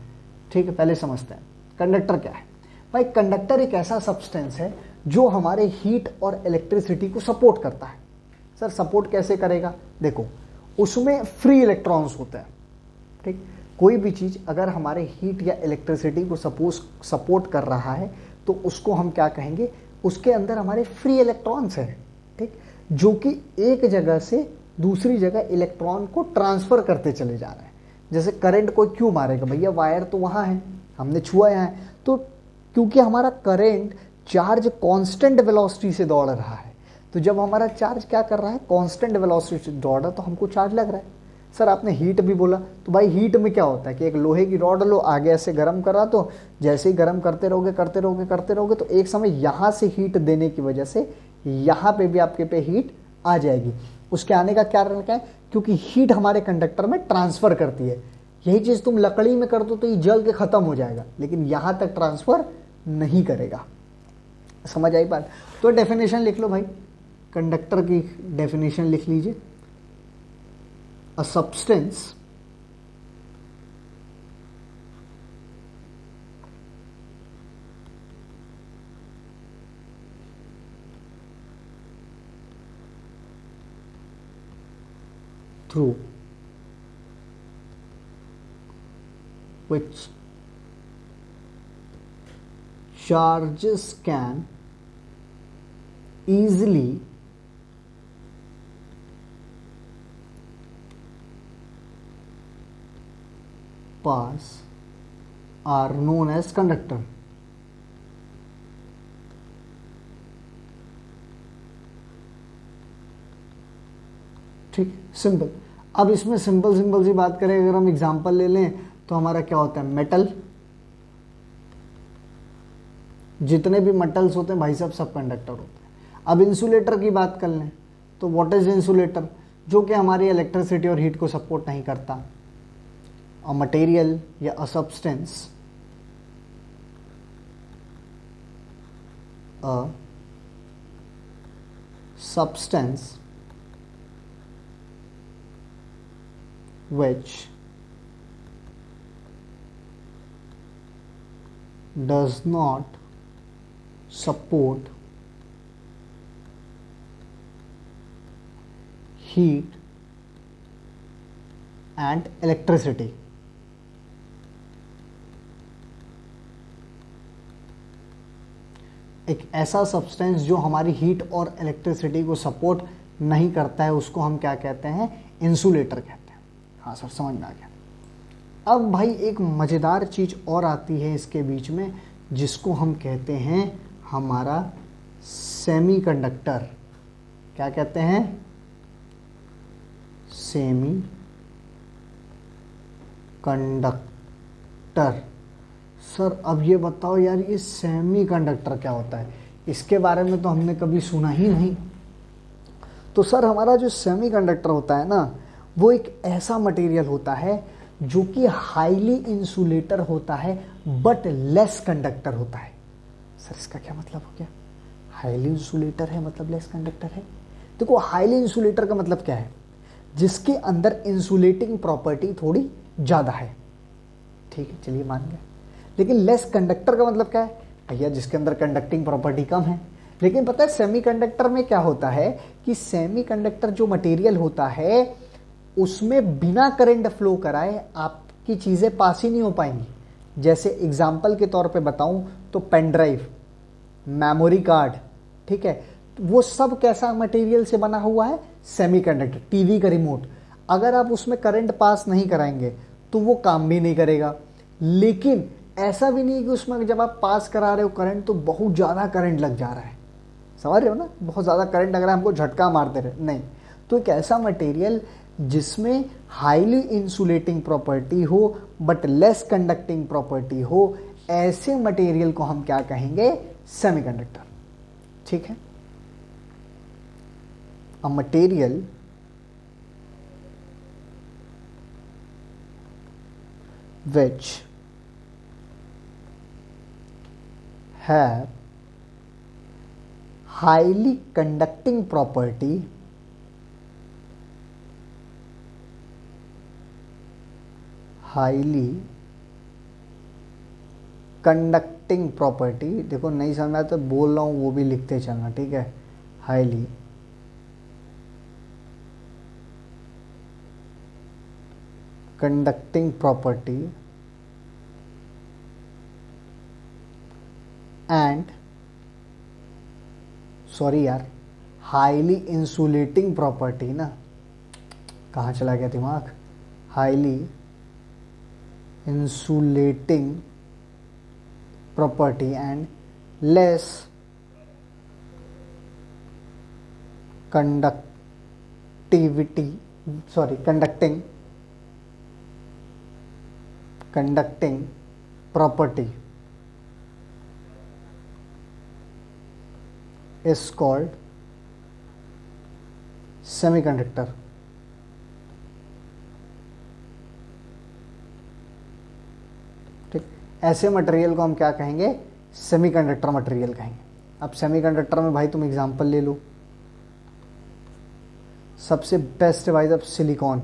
ठीक है, पहले समझते हैं कंडक्टर क्या है। भाई कंडक्टर एक ऐसा सब्सटेंस है जो हमारे हीट और इलेक्ट्रिसिटी को सपोर्ट करता है। सर सपोर्ट कैसे करेगा, देखो उसमें फ्री इलेक्ट्रॉन्स होते हैं। ठीक, कोई भी चीज अगर हमारे हीट या इलेक्ट्रिसिटी को सपोर्ट कर रहा है तो उसको हम क्या कहेंगे, उसके अंदर हमारे फ्री इलेक्ट्रॉन्स हैं। ठीक, जो कि एक जगह से दूसरी जगह इलेक्ट्रॉन को ट्रांसफर करते चले जा रहे हैं। जैसे करंट कोई क्यों मारेगा भैया, वायर तो वहां है, हमने छुआ है, तो क्योंकि हमारा करंट चार्ज कांस्टेंट वेलोसिटी से दौड़ रहा है। तो जब हमारा चार्ज क्या कर रहा है, कांस्टेंट वेलोसिटी से दौड़ रहा है, तो हमको चार्ज लग रहा है। सर आपने हीट भी बोला, तो भाई हीट में क्या होता है कि एक लोहे की रॉड लो, आगे ऐसे गर्म करा, तो जैसे ही गर्म करते रहोगे तो एक समय यहाँ से हीट देने की वजह से यहाँ पे भी आपके पे हीट आ जाएगी। उसके आने का क्या कारण क्या है, क्योंकि हीट हमारे कंडक्टर में ट्रांसफर करती है। यही चीज तुम लकड़ी में कर दो तो ये जल के खत्म हो जाएगा, लेकिन यहां तक ट्रांसफर नहीं करेगा। समझ आई बात। तो डेफिनेशन लिख लो भाई, कंडक्टर की डेफिनेशन लिख लीजिए। A substance through which charges can easily pass are known as conductor। ठीक, सिंपल। अब इसमें सिंपल सी बात करें, अगर हम एग्जांपल ले लें तो हमारा क्या होता है, मेटल। जितने भी मेटल्स होते हैं भाई साहब सब कंडक्टर होते हैं। अब इंसुलेटर की बात कर लें तो व्हाट इज इंसुलेटर, जो कि हमारी इलेक्ट्रिसिटी और हीट को सपोर्ट नहीं करता। अ मटेरियल या a substance, a substance which does not support heat and electricity। एक ऐसा सब्सटेंस जो हमारी हीट और इलेक्ट्रिसिटी को सपोर्ट नहीं करता है उसको हम क्या कहते हैं, इंसुलेटर कहते हैं। हाँ सर समझ में आ गया। अब भाई एक मज़ेदार चीज़ और आती है इसके बीच में जिसको हम कहते हैं हमारा सेमीकंडक्टर। क्या कहते हैं, सेमी कंडक्टर। सर अब ये बताओ यार ये सेमी कंडक्टर क्या होता है, इसके बारे में तो हमने कभी सुना ही नहीं। तो सर हमारा जो सेमी कंडक्टर होता है ना वो एक ऐसा मटेरियल होता है जो कि हाईली इंसुलेटर होता है बट लेस कंडक्टर होता है। सर इसका क्या मतलब हो गया, हाईली इंसुलेटर है मतलब लेस कंडक्टर है। देखो हाईली इंसुलेटर का मतलब क्या है, जिसके अंदर इंसुलेटिंग प्रॉपर्टी थोड़ी ज़्यादा है, ठीक है चलिए मान गए। लेकिन लेस कंडक्टर का मतलब क्या है, भैया जिसके अंदर कंडक्टिंग प्रॉपर्टी कम है। लेकिन पता है सेमीकंडक्टर में क्या होता है कि सेमीकंडक्टर जो मटेरियल होता है उसमें बिना करंट फ्लो कराए आपकी चीज़ें पास ही नहीं हो पाएंगी। जैसे एग्जाम्पल के तौर पे बताऊं तो पेन ड्राइव, मेमोरी कार्ड, ठीक है, वो सब कैसा मटेरियल से बना हुआ है, सेमीकंडक्टर। टीवी का रिमोट अगर आप उसमें करंट पास नहीं कराएंगे तो वो काम भी नहीं करेगा। लेकिन ऐसा भी नहीं है कि उसमें जब आप पास करा रहे हो करंट तो बहुत ज़्यादा करंट लग जा रहा है, समझ रहे हो ना, बहुत ज़्यादा करंट अगर हमको झटका मारते रहे, नहीं। तो एक ऐसा मटेरियल जिसमें हाईली इंसुलेटिंग प्रॉपर्टी हो बट लेस कंडक्टिंग प्रॉपर्टी हो, ऐसे मटेरियल को हम क्या कहेंगे, सेमीकंडक्टर। ठीक है, a material which have highly conducting property, highly conducting property. देखो नहीं समझ में आया तो बोल रहा हूँ वो भी लिखते चलना, ठीक है। Highly conducting property and sorry यार हाईली इंसुलेटिंग प्रॉपर्टी ना, कहाँ चला गया दिमाग, highly insulating property and less conductivity, sorry conducting property is called semiconductor। ठीक, ऐसे मटेरियल को हम क्या कहेंगे, सेमीकंडक्टर मटेरियल कहेंगे। अब सेमीकंडक्टर में भाई तुम एग्जांपल ले लो, सबसे बेस्ट है भाई साहब silicon.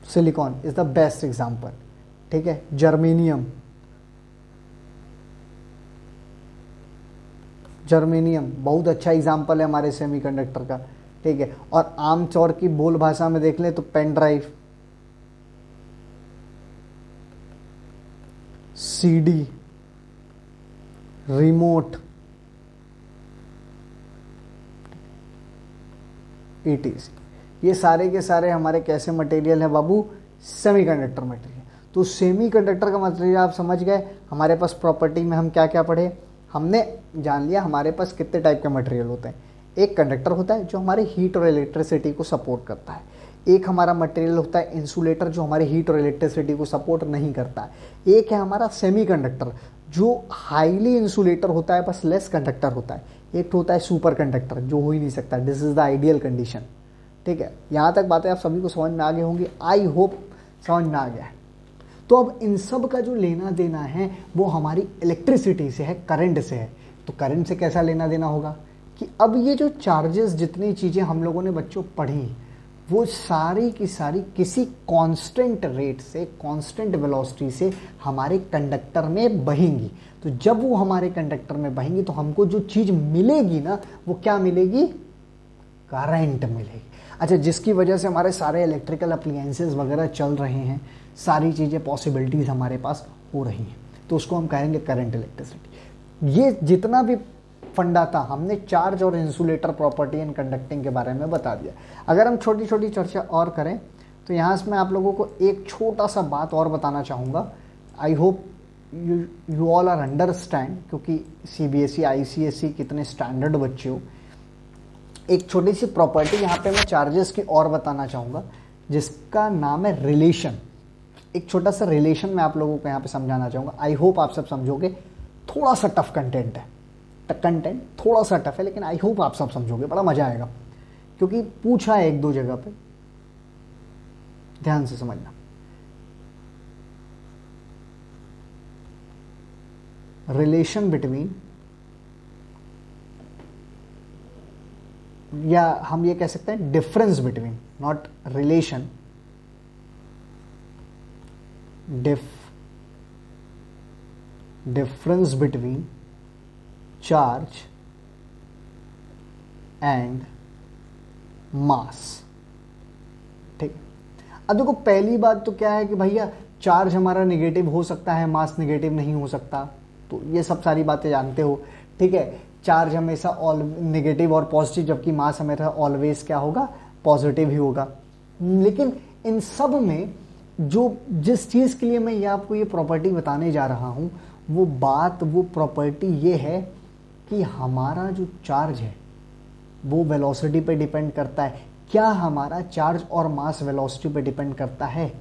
Silicon is the best example, ठीक है। जर्मेनियम बहुत अच्छा एग्जाम्पल है हमारे सेमीकंडक्टर का, ठीक है। और आमतौर की बोल भाषा में देख लें तो pen drive, CD, remote, ETC, ये सारे के सारे हमारे कैसे मटेरियल हैं बाबू, सेमीकंडक्टर मटेरियल। तो सेमीकंडक्टर का मटेरियल आप समझ गए। हमारे पास प्रॉपर्टी में हम क्या क्या पढ़े, हमने जान लिया हमारे पास कितने टाइप के मटेरियल होते हैं। एक कंडक्टर होता है जो हमारे हीट और इलेक्ट्रिसिटी को सपोर्ट करता है, एक हमारा मटेरियल होता है इंसुलेटर जो हमारे हीट और इलेक्ट्रिसिटी को सपोर्ट नहीं करता है, एक है हमारा सेमीकंडक्टर जो हाईली इंसुलेटर होता है बस लेस कंडक्टर होता है, एक होता है सुपर कंडक्टर जो हो ही नहीं सकता। This is the ideal condition. ठीक है, यहाँ तक बातें आप सभी को समझ में आ गई होंगी, आई होप समझ में आ गया है। तो अब इन सब का जो लेना देना है वो हमारी इलेक्ट्रिसिटी से है, करंट से है। तो करंट से कैसा लेना देना होगा कि अब ये जो चार्जेस जितनी चीज़ें हम लोगों ने बच्चों पढ़ी वो सारी की सारी किसी कांस्टेंट रेट से, कांस्टेंट वेलोसिटी से हमारे कंडक्टर में बहेंगी। तो जब वो हमारे कंडक्टर में बहेंगी तो हमको जो चीज़ मिलेगी ना वो क्या मिलेगी, करंट मिलेगी। अच्छा, जिसकी वजह से हमारे सारे इलेक्ट्रिकल अप्लायंसेस वगैरह चल रहे हैं, सारी चीज़ें पॉसिबिलिटीज़ हमारे पास हो रही हैं, तो उसको हम कहेंगे करंट इलेक्ट्रिसिटी। ये जितना भी फंडा था हमने चार्ज और इंसुलेटर प्रॉपर्टी एंड कंडक्टिंग के बारे में बता दिया। अगर हम छोटी छोटी चर्चा और करें तो यहाँ से मैं आप लोगों को एक छोटा सा बात और बताना चाहूँगा। I hope you all are understand, क्योंकि CBSE ICSE कितने स्टैंडर्ड बच्चे हो। एक छोटी सी प्रॉपर्टी यहाँ पे मैं चार्जेस की और बताना चाहूँगा जिसका नाम है रिलेशन। एक छोटा सा रिलेशन मैं आप लोगों को यहाँ पे समझाना चाहूँगा। आई होप आप सब समझोगे। थोड़ा सा टफ कंटेंट है, कंटेंट थोड़ा सा टफ है, लेकिन आई होप आप सब समझोगे, बड़ा मजा आएगा क्योंकि पूछा है एक दो जगह पे। ध्यान से समझना। रिलेशन बिटवीन, या हम ये कह सकते हैं difference between, not relation, difference between charge and mass. ठीक। अब देखो पहली बात तो क्या है कि भैया चार्ज हमारा नेगेटिव हो सकता है, मास नेगेटिव नहीं हो सकता, तो ये सब सारी बातें जानते हो। ठीक है, चार्ज हमेशा ऑल नेगेटिव और पॉजिटिव, जबकि मास हमेशा ऑलवेज क्या होगा, पॉजिटिव ही होगा। लेकिन इन सब में जो जिस चीज़ के लिए मैं ये आपको ये प्रॉपर्टी बताने जा रहा हूँ वो प्रॉपर्टी ये है कि हमारा जो चार्ज है वो वेलोसिटी पे डिपेंड करता है। क्या हमारा चार्ज और मास वेलोसिटी पे डिपेंड करता है?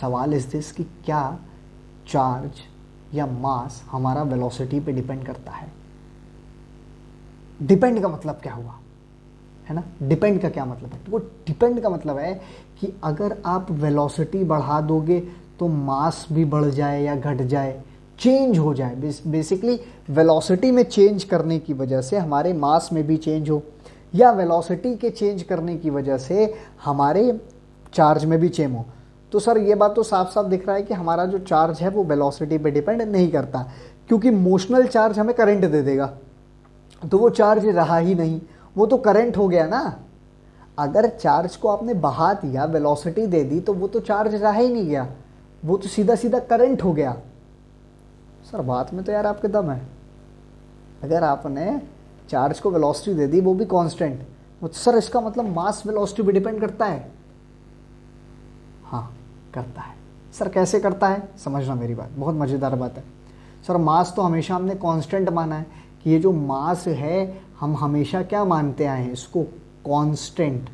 सवाल इस दिस कि क्या चार्ज या मास हमारा वेलोसिटी पे डिपेंड करता है? डिपेंड का मतलब क्या हुआ, है ना? डिपेंड का क्या मतलब है? तो डिपेंड का मतलब है कि अगर आप वेलोसिटी बढ़ा दोगे तो मास भी बढ़ जाए या घट जाए, चेंज हो जाए। बेसिकली वेलोसिटी में चेंज करने की वजह से हमारे मास में भी चेंज हो, या वेलोसिटी के चेंज करने की वजह से हमारे चार्ज में भी चेंज हो। तो सर ये बात तो साफ साफ दिख रहा है कि हमारा जो चार्ज है वो वेलोसिटी पे डिपेंड नहीं करता, क्योंकि मोशनल चार्ज हमें करंट दे देगा, तो वो चार्ज रहा ही नहीं, वो तो करंट हो गया ना। अगर चार्ज को आपने बहा दिया, वेलोसिटी दे दी, तो वो तो चार्ज रहा ही नहीं गया, वो तो सीधा सीधा करंट हो गया। सर बात में तो यार आपके दम है। अगर आपने चार्ज को वेलोसिटी दे दी, वो भी कांस्टेंट, तो सर इसका मतलब मास वेलोसिटी पे डिपेंड करता है? हाँ करता है। सर कैसे करता है? समझना मेरी बात, बहुत मज़ेदार बात है। सर मास तो हमेशा हमने कांस्टेंट माना है कि ये जो मास है हम हमेशा क्या मानते आए हैं, इसको कांस्टेंट,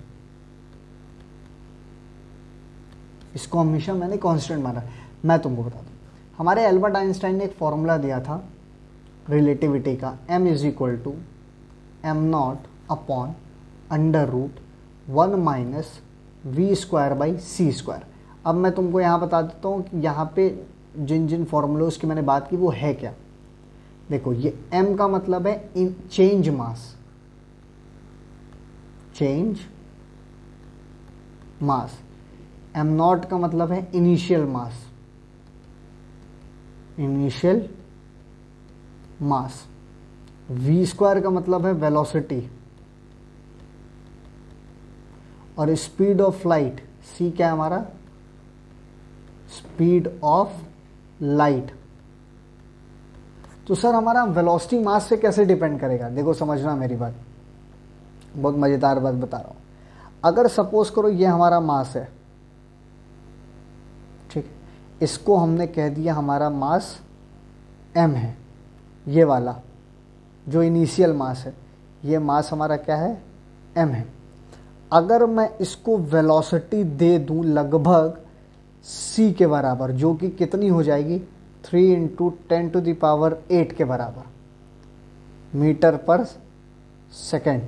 इसको हमेशा मैंने कांस्टेंट माना। मैं तुमको बता दूं, हमारे एल्बर्ट आइंस्टाइन ने एक फॉर्मूला दिया था रिलेटिविटी का, m is equal to m0 upon √1 minus v²/c²। अब मैं तुमको यहाँ बता देता हूँ कि यहाँ पे जिन जिन फॉर्मूलोज की मैंने बात की वो है क्या। देखो ये m का मतलब है इन चेंज मास, चेंज मास। m0 का मतलब है initial mass, initial mass. v² का मतलब है वेलोसिटी, और स्पीड ऑफ लाइट, c क्या है हमारा, स्पीड ऑफ लाइट। तो सर हमारा वेलोसिटी मास से कैसे डिपेंड करेगा? देखो समझना मेरी बात, बहुत मजेदार बात बता रहा हूं। अगर सपोज करो ये हमारा मास है, ठीक, इसको हमने कह दिया हमारा मास m है, ये वाला जो इनिशियल मास है, ये मास हमारा क्या है, m है। अगर मैं इसको वेलोसिटी दे दूं लगभग c के बराबर, जो कि कितनी हो जाएगी 3 × 10⁸ के बराबर मीटर पर सेकेंड,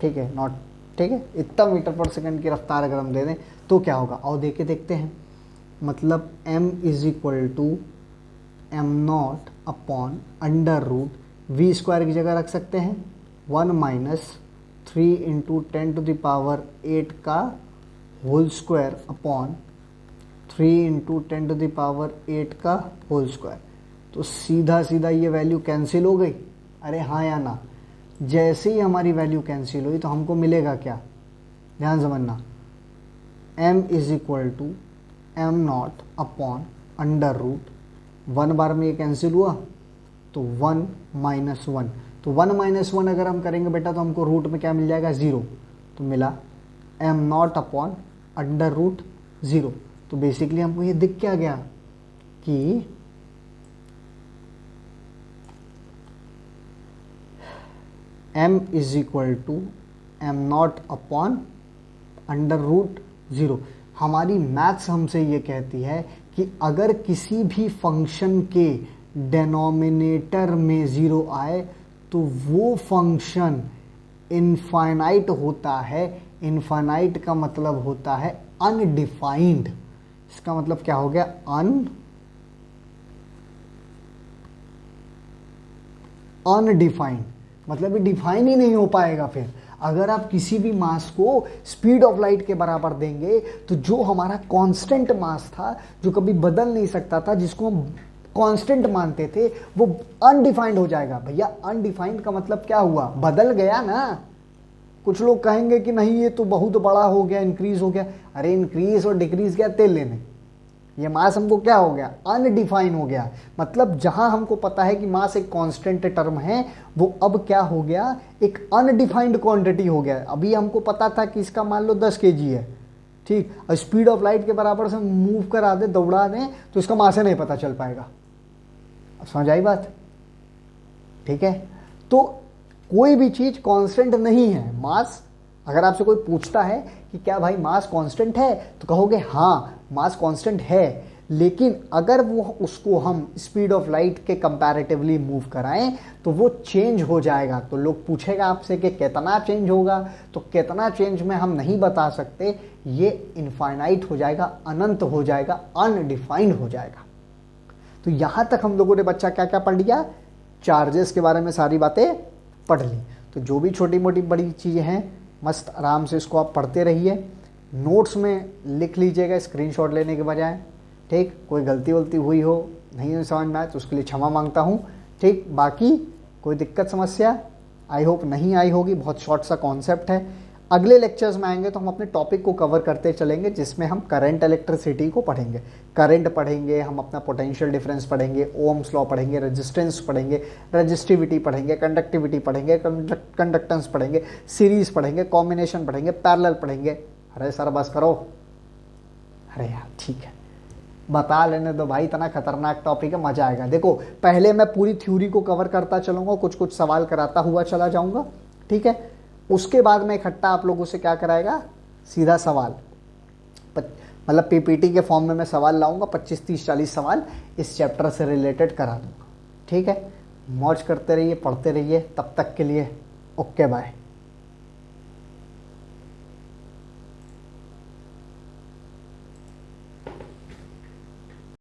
ठीक है, नॉट, ठीक है, इतना मीटर पर सेकेंड की रफ्तार अगर हम दे दें तो क्या होगा, और दे के देखते हैं। मतलब m = m0/√, v स्क्वायर की जगह रख सकते हैं 1 - 3 × 10⁸ का होल स्क्वायर अपॉन 3 × 10⁸ का होल स्क्वायर। तो सीधा सीधा ये वैल्यू कैंसिल हो गई, अरे हाँ या ना। जैसे ही हमारी वैल्यू कैंसिल हुई तो हमको मिलेगा क्या, ध्यान समझना, m = m0/√, 1 बार में ये कैंसिल हुआ तो 1 - 1, तो 1 - 1 अगर हम करेंगे बेटा तो हमको रूट में क्या मिल जाएगा, 0, तो मिला m0/√0। तो बेसिकली हमको ये दिख क्या गया कि m = m0/√0। हमारी मैथ्स हमसे ये कहती है कि अगर किसी भी फंक्शन के डेनोमिनेटर में 0 आए तो वो फंक्शन इनफाइनाइट होता है। इनफाइनाइट का मतलब होता है अनडिफाइंड। इसका मतलब क्या हो गया, अनडिफाइंड, मतलब ये डिफाइन ही नहीं हो पाएगा। फिर अगर आप किसी भी मास को स्पीड ऑफ लाइट के बराबर देंगे तो जो हमारा कांस्टेंट मास था, जो कभी बदल नहीं सकता था, जिसको हम कांस्टेंट मानते थे, वो अनडिफाइंड हो जाएगा। भैया अनडिफाइंड का मतलब क्या हुआ, बदल गया ना। कुछ लोग कहेंगे कि नहीं ये तो बहुत बड़ा हो गया, इंक्रीज हो गया। अरे इंक्रीज और डिक्रीज क्या तेल लेने, ये मास हमको क्या हो गया, अनडिफाइन हो गया। मतलब जहां हमको पता है कि मास एक कांस्टेंट टर्म है, वो अब क्या हो गया, एक अनडिफाइंड क्वांटिटी हो गया। अभी हमको पता था कि इसका मान लो 10 kg है, ठीक, और स्पीड ऑफ लाइट के बराबर से मूव करा दे, दौड़ा दें, तो इसका मास नहीं पता चल पाएगा। अब समझ आई बात, ठीक है। तो कोई भी चीज कांस्टेंट नहीं है। मास, अगर आपसे कोई पूछता है कि क्या भाई मास कांस्टेंट है, तो कहोगे हाँ मास कांस्टेंट है, लेकिन अगर वो उसको हम स्पीड ऑफ लाइट के कंपैरेटिवली मूव कराएं तो वो चेंज हो जाएगा। तो लोग पूछेगा आपसे कि कितना चेंज होगा, तो कितना चेंज में हम नहीं बता सकते, ये इनफाइनाइट हो जाएगा, अनंत हो जाएगा, अनडिफाइंड हो जाएगा। तो यहां तक हम लोगों ने बच्चा क्या क्या पढ़ लिया, चार्जेस के बारे में सारी बातें पढ़ ली। तो जो भी छोटी मोटी बड़ी चीज़ें हैं मस्त आराम से इसको आप पढ़ते रहिए, नोट्स में लिख लीजिएगा स्क्रीनशॉट लेने के बजाय, ठीक। कोई गलती वलती हुई हो, नहीं समझ में आए तो उसके लिए क्षमा मांगता हूँ, ठीक। बाकी कोई दिक्कत समस्या आई होप नहीं आई होगी, बहुत शॉर्ट सा कॉन्सेप्ट है। अगले लेक्चर्स में आएंगे तो हम अपने टॉपिक को कवर करते चलेंगे, जिसमें हम करंट इलेक्ट्रिसिटी को पढ़ेंगे, करंट पढ़ेंगे, हम अपना पोटेंशियल डिफरेंस पढ़ेंगे, ओम्स लॉ पढ़ेंगे, रेजिस्टेंस पढ़ेंगे, रेजिस्टिविटी पढ़ेंगे, कंडक्टिविटी पढ़ेंगे, कंडक्टेंस पढ़ेंगे, सीरीज पढ़ेंगे, कॉम्बिनेशन पढ़ेंगे, पैरेलल पढ़ेंगे। अरे सर बस करो, अरे यार ठीक है, बता लेने दो भाई, इतना खतरनाक टॉपिक है, मजा आएगा। देखो पहले मैं पूरी थ्योरी को कवर करता चलूंगा, कुछ कुछ सवाल कराता हुआ चला जाऊंगा, ठीक है। उसके बाद में इकट्ठा आप लोगों से क्या कराएगा, सीधा सवाल, मतलब पीपीटी के फॉर्म में मैं सवाल लाऊंगा, 25, 30, 40 सवाल इस चैप्टर से रिलेटेड करा दूंगा, ठीक है। मौज करते रहिए, पढ़ते रहिए, तब तक के लिए ओके बाय।